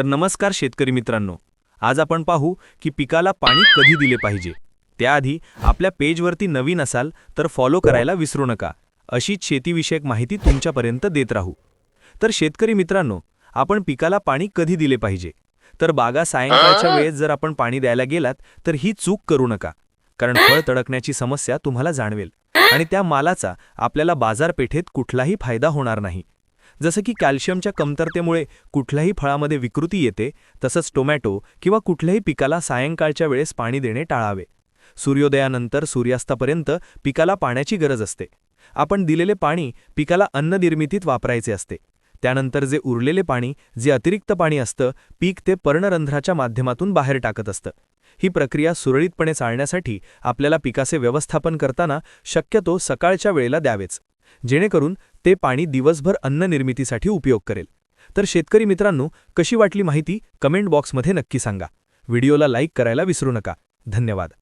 तर नमस्कार शेतकरी मित्रांनो, आज आपण पाहू की पिकाला पाणी कधी दिले पाहिजे. त्याआधी आपल्या पेजवरती नवीन असाल तर फॉलो करायला विसरू नका. अशीच शेतीविषयक माहिती तुमच्यापर्यंत देत राहू. तर शेतकरी मित्रांनो, आपण पिकाला पाणी कधी दिले पाहिजे. तर बागा सायंकाळच्या वेळेस जर आपण पाणी द्यायला गेलात तर ही चूक करू नका, कारण फळ तडकण्याची समस्या तुम्हाला जाणवेल आणि त्या मालाचा आपल्याला बाजारपेठेत कुठलाही फायदा होणार नाही. जसं की कॅल्शियमच्या कमतरतेमुळे कुठल्याही फळामध्ये विकृती येते, तसंच टोमॅटो किंवा कुठल्याही पिकाला सायंकाळच्या वेळेस पाणी देणे टाळावे. सूर्योदयानंतर सूर्यास्तापर्यंत पिकाला पाण्याची गरज असते. आपण दिलेले पाणी पिकाला अन्न निर्मितीत वापरायचे असते. त्यानंतर जे उरलेले पाणी, जे अतिरिक्त पाणी असतं, पीक ते पर्णरंध्राच्या माध्यमातून बाहेर टाकत असतं. ही प्रक्रिया सुरळीतपणे चालण्यासाठी आपल्याला पिकाचे व्यवस्थापन करताना शक्यतो सकाळच्या वेळेला द्यावेच, जेणेकरून ते पाणी दिवसभर अन्न निर्मितीसाठी उपयोग करेल. तर शेतकरी मित्रांनो, कशी वाटली माहिती कमेंट बॉक्समध्ये नक्की सांगा. व्हिडिओला लाईक करायला विसरू नका. धन्यवाद.